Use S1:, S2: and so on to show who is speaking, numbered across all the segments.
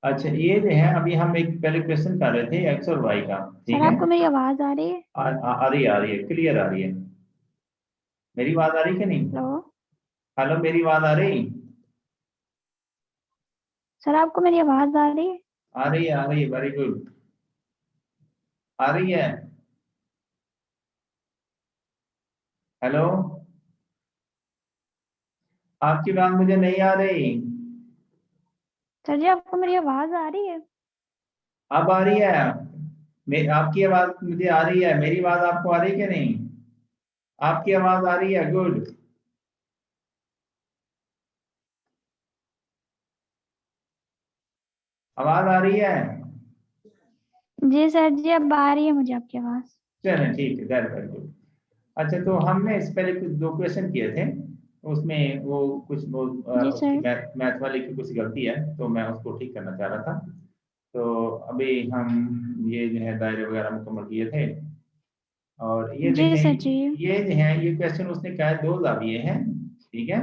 S1: अच्छा ये जो है अभी हम एक पहले क्वेश्चन कर रहे थे एक्स और वाई का, ठीक
S2: सर
S1: है।
S2: आपको मेरी आवाज आ रही है?
S1: आ रही है क्लियर आ रही है। मेरी आवाज आ रही कि नहीं?
S2: हेलो।
S1: हेलो मेरी आवाज आ रही?
S2: सर आपको मेरी आवाज आ रही है?
S1: आ रही है वेरी गुड। आ रही है। हेलो। आपकी बात मुझे नहीं आ रही।
S2: सर जी आपको मेरी आवाज आ रही है?
S1: अब आ रही है। आपकी आवाज मुझे आ रही है, मेरी आवाज आपको आ रही है कि नहीं? आपकी आवाज आ रही है, गुड। आवाज आ रही है।
S2: जी सर जी अब आ रही है मुझे आपकी आवाज।
S1: चलें ठीक है, वेरी गुड। अच्छा तो हमने इस पहले कुछ दो क्वेश्चन किए थे, उसमें वो कुछ वो
S2: जी
S1: उसकी
S2: सर।
S1: मैथ वाले की कुछ गलती है, तो मैं उसको ठीक करना चाह रहा था। तो अभी हम ये जो है दायरे वगैरह मुकम्मल किए थे। और ये
S2: जी सर
S1: देखें,
S2: जी।
S1: ये जो है ये क्वेश्चन उसने कहा है दो जाविये हैं, ठीक है।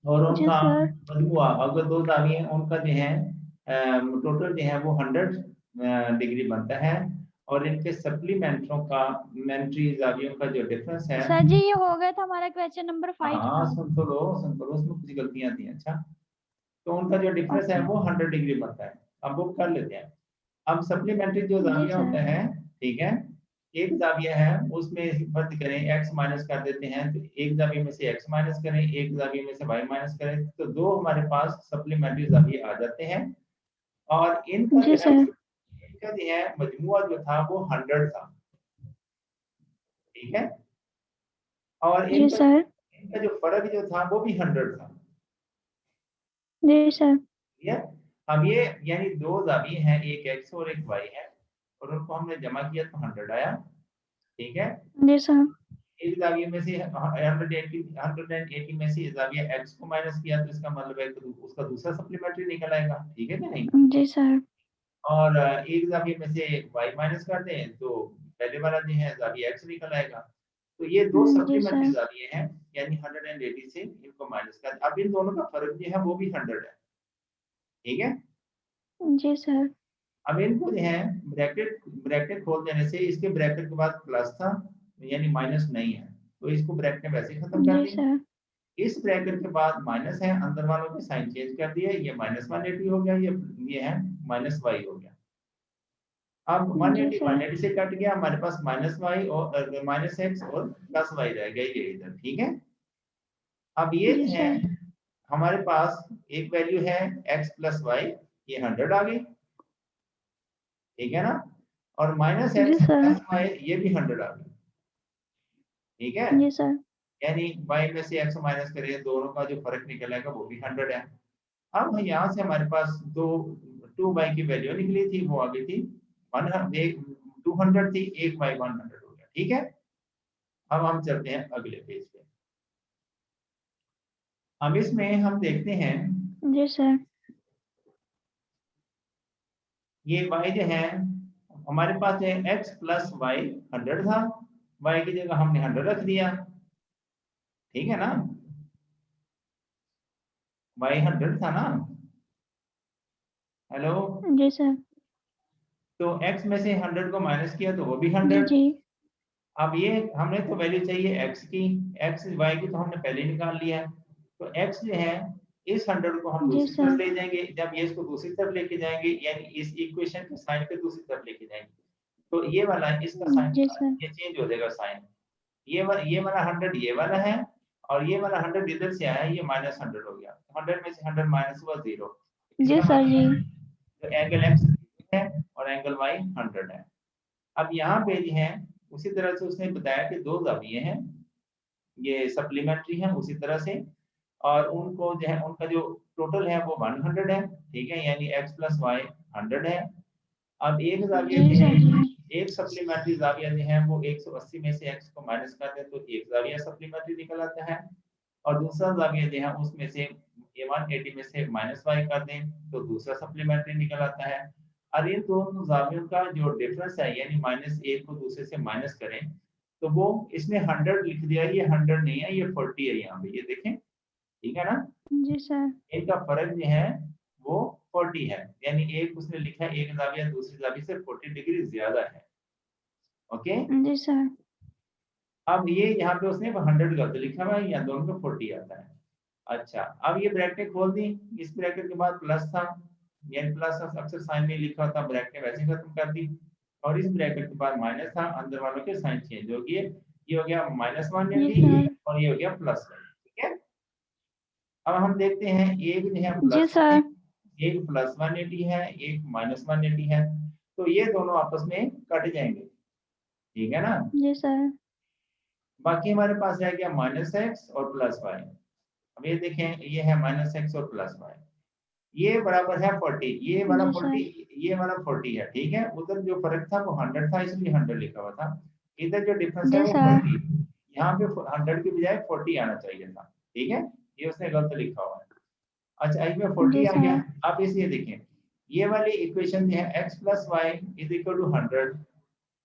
S1: और
S2: जी
S1: उनका
S2: सर।
S1: मजमुआ अगर दो जाविये हैं उनका जो है टोटल जो है वो 100 डिग्री बनता है। और इनके सप्लीमेंटरों का मेंट्री जावियों का जो डिफरेंस है।
S2: सर जी ये हो गया था हमारा क्वेश्चन नंबर 5
S1: हाँ
S2: का।
S1: सुन तो लो, उसमें कुछ गलतियां थी। अच्छा तो उनका जो डिफरेंस है
S2: ओके।
S1: वो 100 डिग्री बनता है। अब वो कर लेते हैं। अब सप्लीमेंट्री जो
S2: जी
S1: जाविया
S2: सर।
S1: होता है, ठीक है। एक जाविया है उसमें फर्ज करें एक्स माइनस कर देते हैं, तो एक जाविये में से एक्स माइनस करें, एक जाविये में से वाई माइनस करें, तो दो हमारे पास सप्लीमेंट्री जाविये आ जाते हैं। और इनका
S2: जी
S1: जो है
S2: सर।
S1: इनका जो है मजमुआ जो था वो 100 था, ठीक है। और
S2: जी
S1: इनका
S2: सर।
S1: इनका जो फर्क जो था वो भी 100 था।
S2: जी सर।
S1: ठीक है। अब ये यानी दो जाविये हैं, एक एक्स और एक वाई है, और उनको हमने जमा किया तो 100 आया, ठीक है।
S2: जी सर।
S1: एक जाविये में से 180 में से जाविया एक्स को माइनस किया, तो इसका मतलब है कि उसका दूसरा सप्लीमेंट्री निकल आएगा, ठीक है कि नहीं।
S2: जी सर।
S1: और एक जाविये में से वाई माइनस कर दें तो पहले वाला जो है जाविया एक्स निकल आएगा। तो ये दो
S2: जी
S1: सप्लीमेंट्री
S2: सर।
S1: जाविये हैं, यानी 180 से इनको माइनस कर, अब इन दोनों का फर्क जो है वो भी 100 है, ठीक है।
S2: जी सर।
S1: अब इनको जो है ब्रैकेट ब्रैकेट खोल देने से इसके ब्रैकेट के बाद प्लस था, यानी माइनस नहीं है, तो इसको ब्रैकेट में वैसे ही खत्म कर
S2: जी
S1: दी।
S2: सर।
S1: इस ब्रैकेट के बाद माइनस है, अंदर वालों के साइन चेंज कर दिए, ये माइनस 180 हो गया, ये है माइनस वाई हो गया। अब
S2: जी
S1: 180
S2: सर।
S1: 180 से कट गया, हमारे पास माइनस वाई और माइनस एक्स और प्लस वाई रह गया ये इधर, ठीक है। अब ये
S2: जी
S1: जो है
S2: सर।
S1: हमारे पास एक वैल्यू है एक्स प्लस वाई, ये 100 आ गई, ठीक है ना। और माइनस
S2: जी
S1: एक्स
S2: सर।
S1: प्लस वाई ये भी 100 आ गई, ठीक है।
S2: जी सर।
S1: यानी y में से x माइनस करें, दोनों का जो फर्क निकलेगा वो भी 100 है। अब यहाँ से हमारे पास दो 2y की वैल्यू निकली थी, वो आ गई थी 200 थी, एक y 100 हो गया, ठीक है। अब हम चलते हैं अगले पेज पे। अब इसमें हम देखते हैं
S2: जी सर।
S1: ये y जो है हमारे पास है x प्लस वाई 100 था, y की जगह हमने 100 रख दिया, ठीक है ना। y 100 था ना। हेलो।
S2: जी सर।
S1: तो x में से 100 को माइनस किया तो वो भी
S2: जी
S1: 100।
S2: जी।
S1: अब ये हमने तो वैल्यू चाहिए x की, x y की तो हमने पहले ही निकाल लिया है। तो x जो है इस 100 को हम
S2: जी
S1: दूसरी तरफ
S2: सर।
S1: ले जाएंगे, जब ये इसको दूसरी तरफ लेके जाएंगे यानी इस इक्वेशन के साइन को दूसरी तरफ लेके जाएंगे, तो ये वाला इसका साइन
S2: जी सर।
S1: ये चेंज हो जाएगा साइन। ये वाला 100 ये वाला है, और ये वाला 100 इधर से आया, ये माइनस 100 हो गया, 100 में से 100 माइनस हुआ 0।
S2: जी
S1: इसका
S2: सर। जी।
S1: मतलब है तो एंगल x है और एंगल y 100 है। अब यहाँ पे जो है उसी तरह से उसने बताया कि दो जाविये हैं, ये सप्लीमेंट्री हैं उसी तरह से, और उनको जो है उनका जो टोटल है वो 100 है, ठीक है, यानी x प्लस वाई 100 है। अब एक जाविया
S2: जी
S1: जो है,
S2: सर। जी।
S1: एक सप्लीमेंट्री जाविया जो है वो 180 में से x को माइनस कर दे तो एक जाविया सप्लीमेंट्री निकल आता है, और दूसरा जाविया जो है उसमें से 180 में से माइनस वाई कर दें तो दूसरा सप्लीमेंट्री निकल आता है। और इन दोनों जावियों का जो डिफरेंस है यानी -1 को दूसरे से माइनस करें तो वो इसने 100 लिख दिया, ये 100 नहीं है, ये 40 है यहाँ पे, ये देखें, ठीक है ना।
S2: जी सर।
S1: इनका फर्क जो है वो 40 है, यानी एक उसने लिखा है एक जाविया दूसरी जाविया से 40 डिग्री ज्यादा है। ओके,
S2: जी सर।
S1: अब ये यहाँ पे उसने 100 गलत लिखा हुआ है, यहाँ दोनों पे 40 आता है। अच्छा, अब ये ब्रैकेट खोल दी, इस ब्रैकेट के बाद प्लस था, यानी प्लस अक्सर साइन में लिखा था, ब्रैकेट वैसे खत्म कर दी, और इस ब्रैकेट के बाद माइनस था, अंदर वालों के साइन चेंज हो गए, ये हो गया
S2: जी
S1: -180
S2: सर।
S1: और ये हो गया +1। ठीक है, अब हम देखते हैं एक जो है
S2: जी
S1: +1
S2: सर।
S1: एक +180 है, एक -180 है, तो ये दोनों आपस में कट जाएंगे। ठीक है ना,
S2: जी सर।
S1: बाकी हमारे पास रह गया -x और +y। अब ये देखें, ये है -x और +y, ये बराबर है 40, ये वाला
S2: जी
S1: 40,
S2: सर।
S1: ये वाला 40 है। ठीक है, उधर जो फर्क था वो 100 था, इसलिए 100 लिखा हुआ था, इधर जो डिफरेंस है
S2: जी
S1: वो
S2: सर।
S1: 40, यहाँ पे 100 की बजाय 40 आना चाहिए था। ठीक है, ये उसने गलत लिखा हुआ है। अच्छा, इसमें 40
S2: जी
S1: आ गया।
S2: सर।
S1: अब इसे देखें, ये वाली इक्वेशन जो है x + y = 100,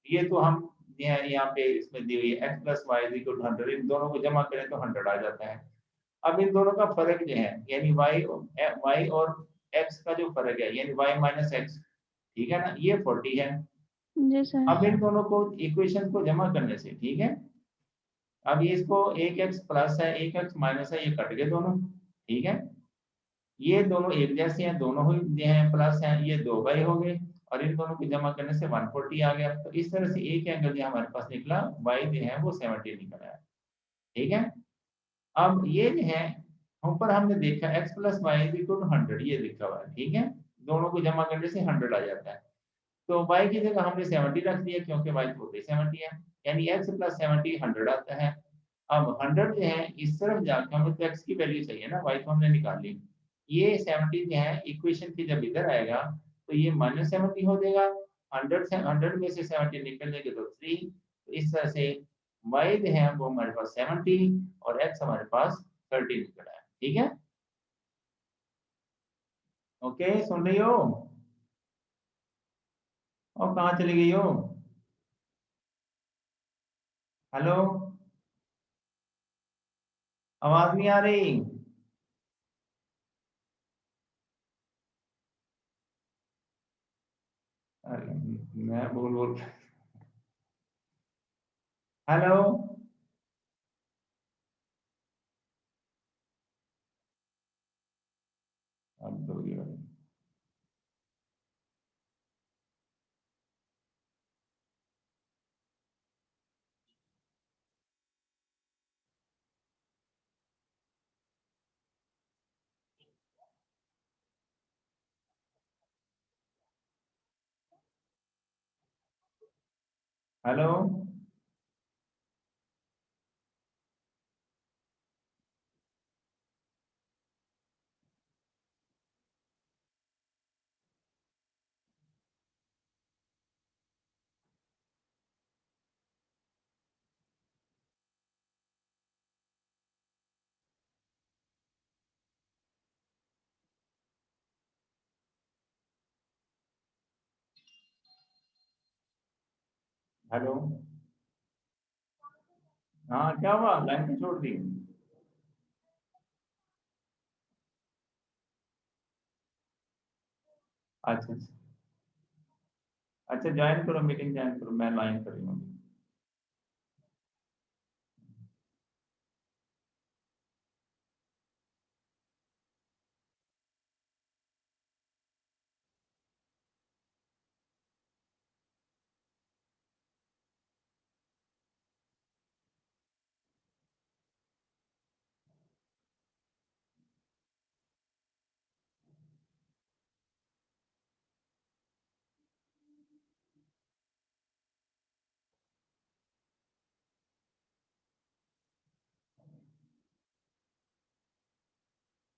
S1: ये तो हम यहाँ पे इसमें दी हुई है, x + y = 100, इन दोनों को जमा करें तो 100 आ जाता है। अब इन दोनों का फर्क जो है, यानी y और x का जो फर्क है, यानी y - x, ठीक है ना, ये 40 है।
S2: जी सर।
S1: अब इन दोनों को इक्वेशन को जमा करने से, ठीक है, अब ये इसको एक x प्लस है एक x माइनस है, ये कट गए दोनों। ठीक है, ये दोनों एक जैसे हैं, दोनों ही हैं प्लस हैं, ये 2y हो गए, और इन दोनों को जमा करने से 140 आ गया। तो इस तरह से एक एंगल जो हमारे पास निकला, y जो है वो 70 निकला है। ठीक है, अब ये जो है ऊपर हमने देखा x + y = 100, ये लिखा हुआ है। ठीक है, दोनों को जमा करने से 100 आ जाता है, तो y की जगह हमने 70 रख दिया, क्योंकि y तो होते 70 है, यानी x + 70 100 आता है। अब 100 जो है इस तरफ जाकर हमें तो x की वैल्यू चाहिए ना, y तो हमने निकाल ली, ये 70 जो है इक्वेशन की जब इधर आएगा तो ये -70 हो जाएगा, 100 से 100 में से 70 निकल जाएगा तो 3, तो इस तरह से y जो है वो हमारे पास 70 और x हमारे पास 30 निकला है। ठीक है, ओके, सुन रही हो और कहाँ चली गई हो? हेलो, आवाज नहीं आ रही? अरे, मैं बोल बोल, हेलो, अब तो ये हेलो, हेलो, हाँ क्या हुआ, लाइन पे छोड़ दी? अच्छा अच्छा, अच्छा ज्वाइन करो, मीटिंग ज्वाइन करो, मैं लाइन कर रही हूँ।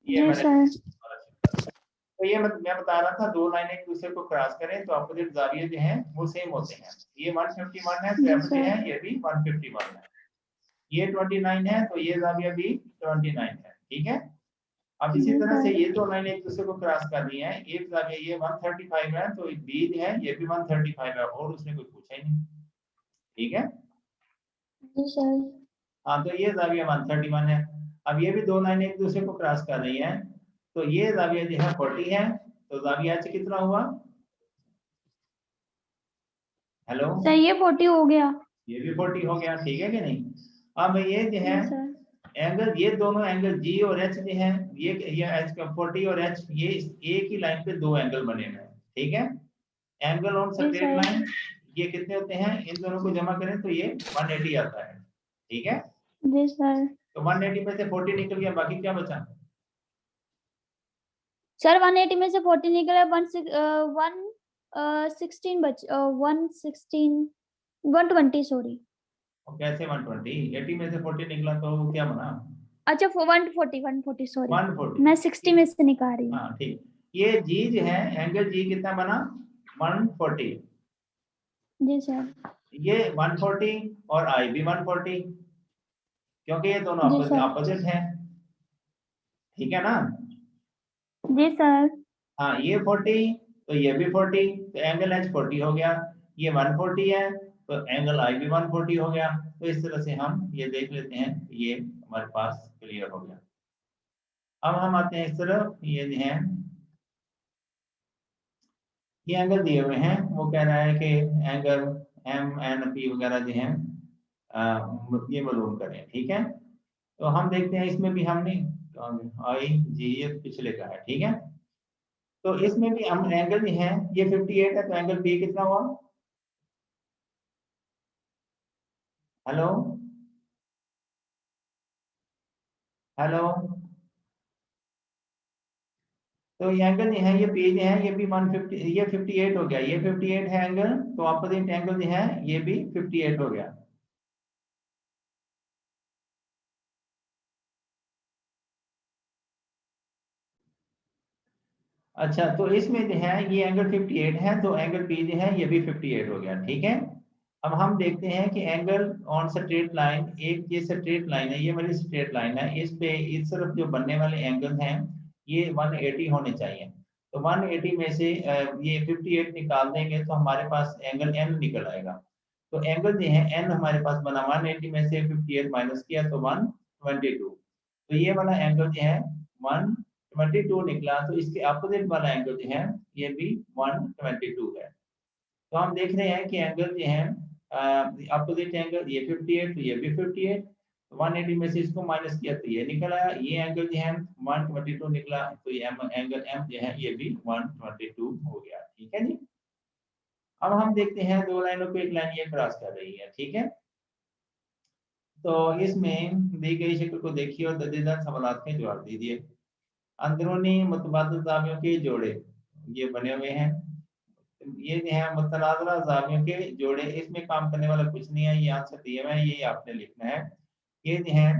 S1: ये
S2: जी
S1: मैंने,
S2: सर।
S1: तो ये मैं बता रहा था, दो लाइन एक दूसरे को क्रॉस करें तो अपोजिट जाविये जो हैं वो सेम होते हैं। ये 151 है तो
S2: जी
S1: एफ जो
S2: सर।
S1: है ये भी 151 है, ये 29 है तो ये जाविया भी 29 है। ठीक है, अब इसी
S2: जी
S1: तरह से
S2: सर।
S1: ये दो लाइन एक दूसरे को क्रॉस कर रही है, एक जाविया ये 135 है तो बी जो है ये भी 135 है, और उसने कुछ पूछा ही नहीं। ठीक है,
S2: जी सर।
S1: हाँ, तो ये जाविया 131 है। अब ये भी दो लाइन एक दूसरे को क्रॉस कर रही है, तो ये जाविया जो है 40 है, तो जाविया एच कितना हुआ? हेलो
S2: सर ये 40 हो गया।
S1: ये भी 40 हो गया, ठीक है कि नहीं? अब ये जो है
S2: जी सर।
S1: एंगल, ये दोनों एंगल जी और एच जो है, ये एच का 40 और एच, ये एक ही लाइन पे दो एंगल बने हुए हैं, ठीक है? एंगल ऑन
S2: जी
S1: स्ट्रेट
S2: सर।
S1: लाइन ये कितने होते हैं? इन दोनों को जमा करें तो ये 180 आता है, ठीक है?
S2: जी सर।
S1: तो 180 में से 40 निकल गया, बाकी क्या बचा?
S2: सर 180 में से 40 निकला, 116 120 सॉरी।
S1: और कैसे 120? 80 में से 40 निकला तो वो क्या बना?
S2: अच्छा 140 सॉरी,
S1: 140।
S2: मैं 60 में से निकाल रही हूँ।
S1: हाँ ठीक। ये जी जो है एंगल जी कितना बना? 140।
S2: जी सर।
S1: ये 140 और आई भी 140, क्योंकि ये दोनों
S2: जी सर।
S1: अपोजिट हैं, ठीक है ना?
S2: जी सर।
S1: हाँ ये 40 तो ये भी 40, तो एंगल एच 40 हो गया। ये 140 है तो एंगल आई भी 140 हो गया। तो इस तरह से हम ये देख लेते हैं, ये हमारे पास क्लियर हो गया। अब हम आते हैं इस तरफ, ये जो है ये एंगल दिए हुए हैं, वो कह रहा है कि एंगल एम एन पी वगैरह जो है ये मालूम करें, ठीक है? तो हम देखते हैं इसमें भी हमने आई जी ये पिछले का है, ठीक है? तो इसमें भी हम एंगल जो है ये 58 है, तो एंगल पी कितना हुआ? Hello hello. तो ये एंगल जो है ये पी जो है ये भी 150, ये 58 हो गया, ये 58 है एंगल, तो अपोजिट एंगल जो है ये भी 58 हो गया। अच्छा तो इसमें जो है ये एंगल 58 है, तो एंगल पी जो है ये भी 58 हो गया, ठीक है? अब हम देखते हैं कि एंगल ऑन स्ट्रेट लाइन, एक ये स्ट्रेट लाइन है, ये वाली स्ट्रेट लाइन है, इस पे इस तरफ जो बनने वाले एंगल हैं ये 180 होने चाहिए। तो 180 में से ये 58 निकाल देंगे तो हमारे पास एंगल एन निकल आएगा। तो एंगल जो है एन हमारे पास बना, 180 में से 58 माइनस किया तो 122। तो ये वाला एंगल जो है 122 निकला, तो इसके अपोजिट वाला एंगल जो है ये भी 122 है। तो हम देख रहे हैं कि एंगल जो है अपोजिट एंगल ये 58 तो ये भी 58, 180 में से इसको माइनस किया तो ये निकल आया, ये एंगल जो है 122 निकला, तो ये एंगल एम जो है ये भी 122 हो गया, ठीक है जी? अब हम देखते हैं दो लाइनों को एक लाइन ये क्रॉस कर रही है, ठीक है? तो इसमें दी गई शक्ल को देखिए और दर्जेदार सवालात के जवाब दीजिए। अंदरूनी मुतबादिल जावियों के जोड़े ये बने हुए हैं, ये जो है मुतनाज़िरा जावियों के जोड़े, इसमें काम करने वाला कुछ नहीं है, ये आंसर दिए हुए हैं, ये आपने लिखना है। ये जो है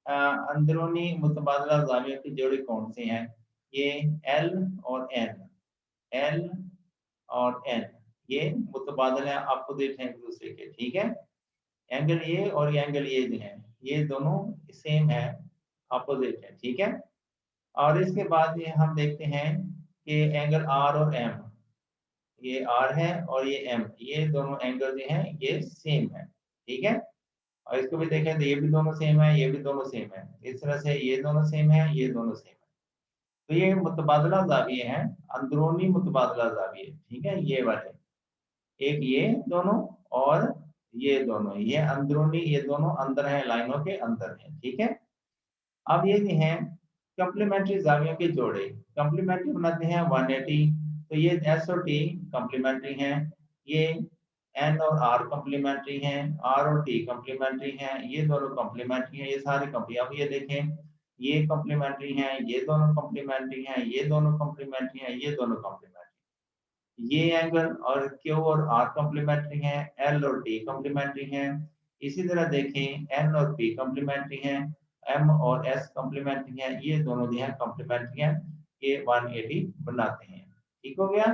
S1: अंदरूनी मुतबादिला जावियों के जोड़े कौन से हैं? ये एल और एन, एल और एन, ये मुतबादिला अपोजिट हैं एक दूसरे के, ठीक है? एंगल ये और ये एंगल ये जो है ये दोनों सेम है, अपोजिट है, ठीक है? और इसके बाद ये हम देखते हैं कि एंगल आर और एम, ये आर है और ये एम, ये दोनों एंगल जो हैं ये सेम है, ठीक है? और इसको भी देखें तो ये भी दोनों सेम है, ये भी दोनों सेम है, इस तरह से ये दोनों सेम है, ये दोनों सेम है। तो ये मुतबादला जाविये हैं, अंदरूनी मुतबादला जाविये, ठीक है? ये वाले, एक ये दोनों और ये दोनों, ये अंदरूनी, ये दोनों अंदर है, लाइनों के अंदर है, ठीक है? अब ये जो है कॉम्प्लीमेंट्री जावियों के जोड़े, कॉम्प्लीमेंट्री बनाते हैं 180, तो ये एस और टी कॉम्प्लीमेंट्री हैं, ये एन और आर कॉम्प्लीमेंट्री हैं, आर और टी कॉम्प्लीमेंट्री हैं, ये दोनों कॉम्प्लीमेंट्री हैं, ये सारे अब ये देखें ये कॉम्प्लीमेंट्री हैं, ये दोनों कॉम्प्लीमेंट्री हैं, ये दोनों कॉम्प्लीमेंट्री हैं, ये दोनों कॉम्प्लीमेंट्री, ये एंगल और क्यू और आर कॉम्प्लीमेंट्री हैं, एल और टी कॉम्प्लीमेंट्री हैं। इसी तरह देखें एन और पी कॉम्प्लीमेंट्री हैं, एम और एस कॉम्प्लीमेंट्री हैं, ये दोनों जो है कॉम्प्लीमेंट्री हैं, ये 180 बनाते हैं, ठीक हो गया?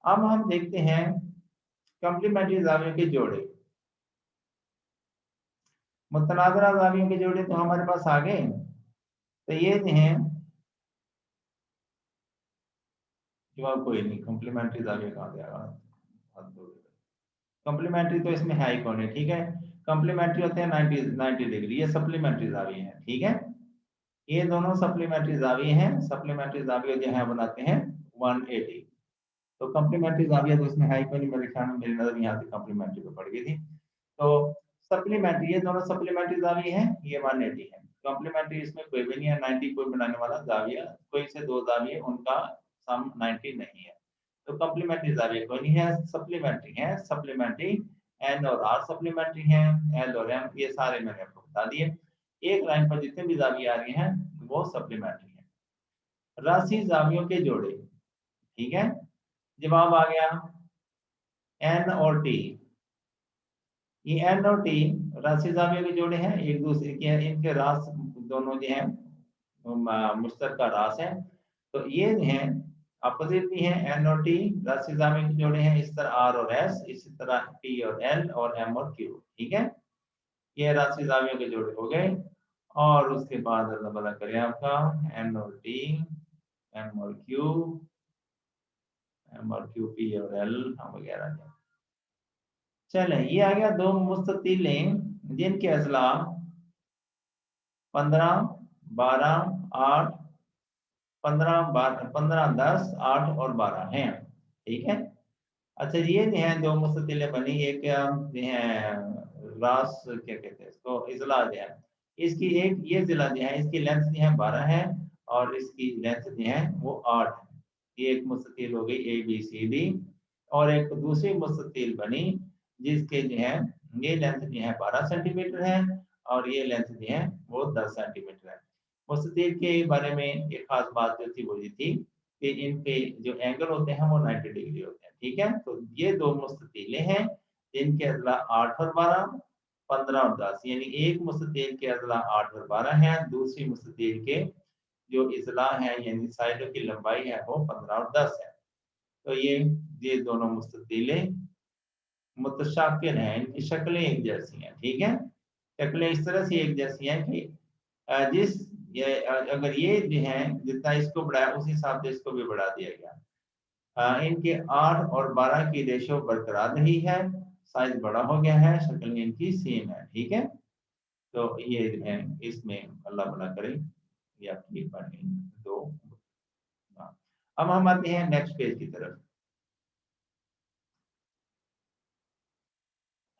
S1: अब हम देखते हैं कॉम्प्लीमेंट्री जावियों के जोड़े, मुतनाज़िरा जावियों के जोड़े तो हमारे पास आ गए। तो ये जो है जवाब कोई नहीं, कॉम्प्लीमेंट्री जाविया कहाँ से आएगा? कॉम्प्लीमेंट्री तो इसमें है ही कौन है, ठीक है? कॉम्प्लीमेंट्री होते हैं 90 डिग्री, ये सप्लीमेंट्री जाविये हैं, ठीक है? ये दोनों सप्लीमेंट्री जाविये हैं, सप्लीमेंट्री जाविये जो है बनाते हैं 180। तो कम्प्लीमेंट्री जाविया तो इसमें है ही कोई नहीं, मेरे ख्याल में, मेरी नजर यहाँ से कम्प्लीमेंट्री पे पड़ गई थी। तो सप्लीमेंट्री, ये दोनों सप्लीमेंट्री जाविया है, ये 180 है। कॉम्प्लीमेंट्री इसमें कोई भी नहीं है, 90 कोई बनाने वाला जाविया, कोई से दो जाविये उनका सम 90 नहीं है। तो कॉम्प्लीमेंट्री जाविया कोई नहीं है, सप्लीमेंट्री है। सप्लीमेंट्री एन और आर सप्लीमेंट्री हैं, एल और एम ये सारे मैंने आपको बता दिए। एक लाइन पर जितने भी जाविये आ रही हैं वो सप्लीमेंट्री है। राशि जावियों के जोड़े, ठीक है। जवाब आ गया एन और टी। ये एन और टी राशि जावियों के जोड़े हैं, एक दूसरे के, इनके रास दोनों जो है मुश्तरका रास है। तो ये जो है अपोजिट भी है, एन और टी राशि जावियों के जोड़े हैं, इस तरह आर और एस, इसी तरह टी और एल और एम और क्यू, ठीक है। ये राशि जावियों के जोड़े हो गए। और उसके बाद अल्लाह भला करे आपका एन और टी, एम और क्यू, एम और क्यू, पी और एल वगैरह। चले, ये आ गया दो मुस्ततीले जिनके अजला 15, 12, 8, 15, 10, 8 और 12 हैं, ठीक है। अच्छा, ये जो है दो मुस्ततीले बनी, एक जो है रास क्या कहते हैं इसको, इजला जो है, इसकी एक ये जिला जो है इसकी लेंथ जो है 12 है और इसकी लेंथ जो है वो 8 है। ये एक मुस्ततील हो गई ए बी सी डी। और एक दूसरी मुस्ततील बनी जिसके जो है ये लेंथ जो है 12 सेंटीमीटर है और ये लेंथ जो है वो 10 सेंटीमीटर है। मुस्ततील के बारे में एक खास बात जो थी वो ये थी कि इनके जो एंगल होते हैं वो 90 डिग्री होते हैं, ठीक है। तो ये दो मुस्ततीले हैं जिनके अजला 8 और 12, 15 और 10, यानी एक मुस्ततील के अजला 8 और 12 है, दूसरी मुस्ततील के जो इजला है यानी साइडों की लंबाई है वो 15 और 10 है। तो ये दोनों मुस्ततीले मुतशाकिल हैं, इनकी शक्लें एक जैसी हैं, ठीक है। शक्लें इस तरह से एक जैसी हैं कि जिस अगर ये जो है जितना इसको बढ़ाया उस हिसाब से इसको भी बढ़ा दिया गया। इनके 8 और 12 की रेशो बरकरार रही है, साइज बड़ा हो गया है, शक्ल इनकी सेम है, ठीक है। तो ये जो है इसमें अल्लाह भला करे ये आपकी बन गई दो। अब हम आते हैं नेक्स्ट पेज की तरफ।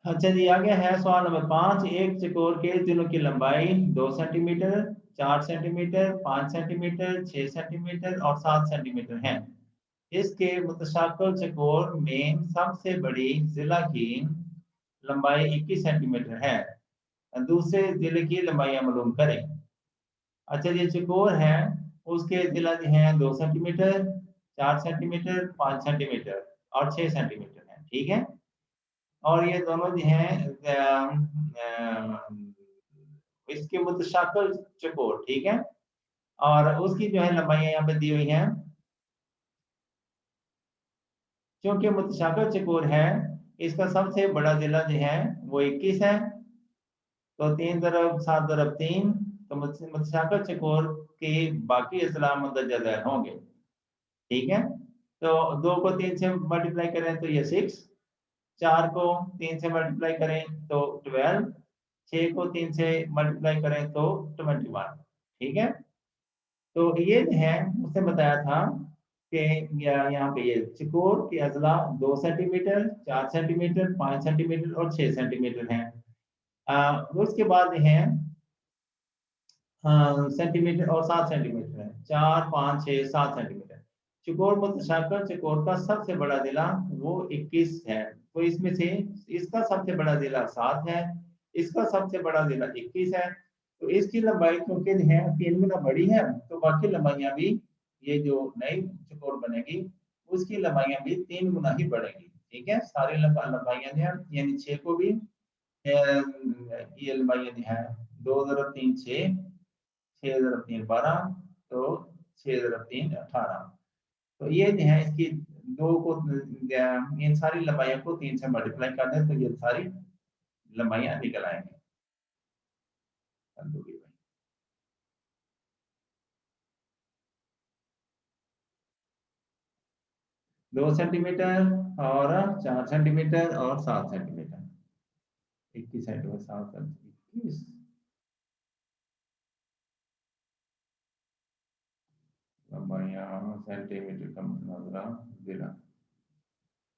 S1: अच्छा जी, आगे है सवाल नंबर 5। एक चकोर के दिनों की लंबाई 2 सेंटीमीटर, 4 सेंटीमीटर, 5 सेंटीमीटर, 6 सेंटीमीटर और 7 सेंटीमीटर है। इसके मुतशाकिल चकोर में सबसे बड़ी जिला की लंबाई 21 सेंटीमीटर है। दूसरे जिले की लंबाई मालूम करें। अच्छा, ये चकोर है उसके जिला जो है 2 सेंटीमीटर, 4 सेंटीमीटर, 5 सेंटीमीटर और 6 सेंटीमीटर है, ठीक है। और ये दोनों जो हैं इसके मुतशाकिल चकोर, ठीक है। और उसकी जो है लंबाई यहाँ पे दी हुई है। क्योंकि मुतशाकिल चकोर है, इसका सबसे बड़ा जिला जो है वो 21 है। तो 3 दरब 7 दरब 3, तो मुतशाकिल चकोर के बाकी अजला मुंदरजा ज़ैल होंगे, ठीक है। तो 2 को 3 से मल्टीप्लाई करें तो ये 6, 4 को 3 से मल्टीप्लाई करें तो 12, 6 को 3 से मल्टीप्लाई करें तो 21, ठीक है। तो ये जो है उसने बताया था कि यहाँ पे ये चकोर के अजला 2 सेंटीमीटर, 4 सेंटीमीटर, 5 सेंटीमीटर और 6 सेंटीमीटर हैं। उसके बाद है सेंटीमीटर और 7 सेंटीमीटर है, 4, 5, 6, 7 सेंटीमीटर। चकोर मुतशाकिल चकोर का सबसे बड़ा जिला वो 21 है। तो इसमें से इसका सबसे बड़ा जिला 7 है, इसका सबसे बड़ा जिला 21 है। तो इसकी लंबाई क्योंकि है 3 गुना बड़ी है, तो बाकी लंबाइयां भी ये जो नई चकोर बनेगी उसकी लंबाइयां भी 3 गुना ही बढ़ेगी, ठीक है। सारी लंबाइयां जो है यानी 6 को भी ये लंबाइयां जो है 2 दरब 3 6, 6 दरब 3 12, तो 6 दरब 3 18। तो ये जो है इसकी दो को इन सारी लंबाइयों को 3 से मल्टीप्लाई कर दें तो ये सारी लंबाइयां निकल आएंगी। 2 सेंटीमीटर और 4 सेंटीमीटर और 7 सेंटीमीटर, 21 सेंटीमीटर, 7 सेंटीमीटर, 21 लंबाइयां सेंटीमीटर का मुतनाज़िला ज़िरा,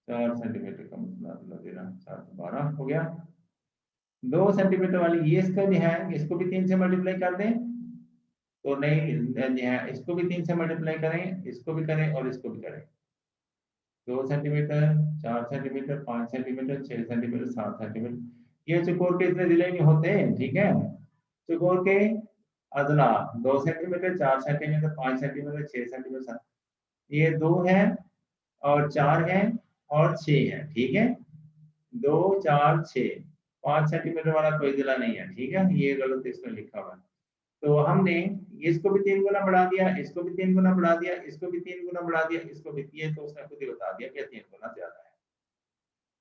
S1: 4 सेंटीमीटर का मुतनाज़िला ज़िरा, 4 से 12 हो गया। 2 सेंटीमीटर वाली ये इसका जो है इसको भी 3 से मल्टीप्लाई कर दें तो नहीं जो है इसको भी 3 से मल्टीप्लाई करें, इसको भी करें और इसको भी करें। 2 centimetre, 4 centimetre, 5 centimetre, 6 centimetre, 7 centimetre. ये चौकोर के इतने जिले नहीं होते, ठीक है। चौकोर के अदला 2 सेंटीमीटर, 4 सेंटीमीटर, 5 सेंटीमीटर, 6 सेंटीमीटर, ये 2 है और 4 है और 6 है, ठीक है। 2, 4, 6, 5 सेंटीमीटर वाला कोई जिला नहीं है, ठीक है। ये गलत इसमें लिखा हुआ है। तो हमने इसको भी 3 गुना बढ़ा दिया, इसको भी 3 गुना बढ़ा दिया, इसको भी 3 गुना बढ़ा दिया, इसको भी, ये तो उसने खुद ही बता दिया कि 3 गुना ज्यादा है।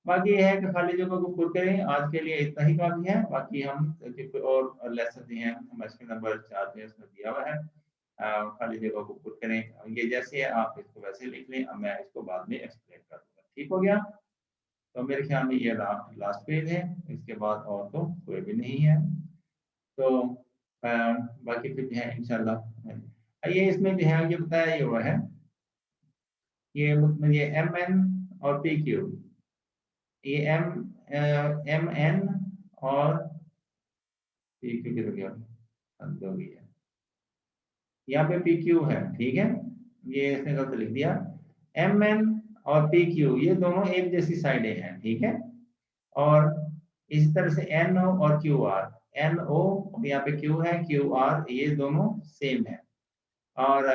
S1: बाकी ये है कि खाली जगह को पुर करें। आज के लिए इतना ही काफी है। बाकी हम और लेसन दिए हैं, मशक नंबर 4 में उसमें दिया हुआ है। खाली जगह को पुर करें। ये जैसे है आप इसको वैसे लिख लें, अब मैं इसको बाद में एक्सप्लेन कर दूंगा। ठीक हो गया। तो मेरे ख्याल में ये लास्ट पेज है, इसके बाद और तो कोई भी नहीं है। तो बाकी फिर है इंशाल्लाह। ये इसमें जो है ये बताया ये हुआ है, ये एम एन और पी क्यू, ये एम एन और पी क्यू किधर गया, हो गया, यहाँ पे पी क्यू है, ठीक है। ये इसने गलत लिख दिया। एम एन और पी क्यू ये दोनों एक जैसी साइडें हैं, ठीक है। और इसी तरह से एन ओ और क्यू आर, एन ओ यहाँ पे क्यू है, क्यू आर, ये दोनों सेम है। और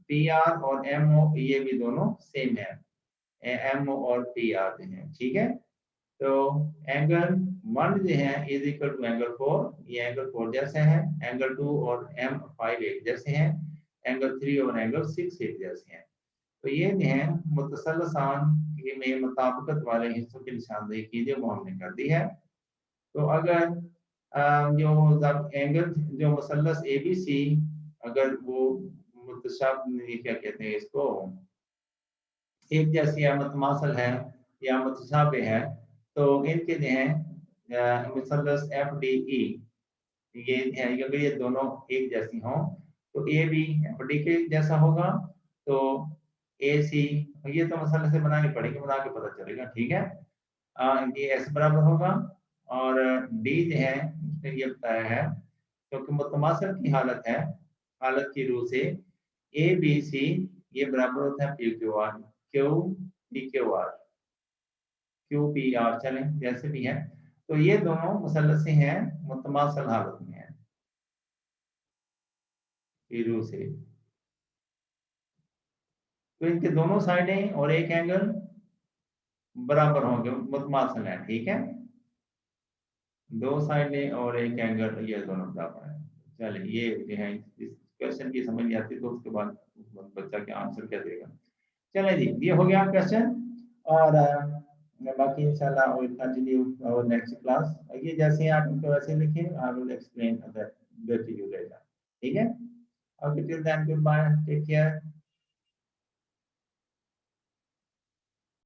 S1: पी आर और एम ओ ये भी दोनों सेम है, एम ओ और पी आर जो है, ठीक है। तो एंगल 1 जो है इज इक्वल टू एंगल 4, ये एंगल 4 जैसे है। एंगल 2 और एम 5 एक जैसे हैं। एंगल 3 और एंगल 6 एक जैसे हैं। तो ये जो है मुतसल्लसान में मुताबिकत वाले हिस्सों की निशानदेही कीजिए, वो हमने कर दी है। तो अगर जो एंगल जो मुसल्लस एबीसी अगर वो क्या कहते हैं इसको, एक जैसी या मुतमासल है या मुतशाबे है, तो इनके जो है मुसल्लस एफ डी ई ये है, अगर ये दोनों एक जैसी हों तो ए भी एफ डी के जैसा होगा। तो ए सी ये तो मसल्लस से बनानी पड़ेगी, बना के पता चलेगा, ठीक है। ये एस बराबर होगा। और डी जो है उसने ये बताया है क्योंकि मुतमासल की हालत है, हालत की रूह से ए बी सी ये बराबर होता है P Q R, Q P Q R, Q P R, चलें जैसे भी है। तो ये दोनों मुसल्लस हैं, मुतमासल हालत में है रूह से। तो इनके दोनों साइडें और एक एंगल बराबर होंगे, मुतमासल है, ठीक है। 2 साइडें और एक एंगल ये दोनों बराबर है। चलिए ये जो है इस क्वेश्चन की समझ नहीं आती तो उसके बाद बच्चा क्या आंसर क्या देगा। चलिए जी ये हो गया क्वेश्चन। और बाकी इंशाल्लाह we continue our next class. ये जैसे आप इनको वैसे लिखें, I will explain that to you later, ठीक है। Okay till then goodbye, take care.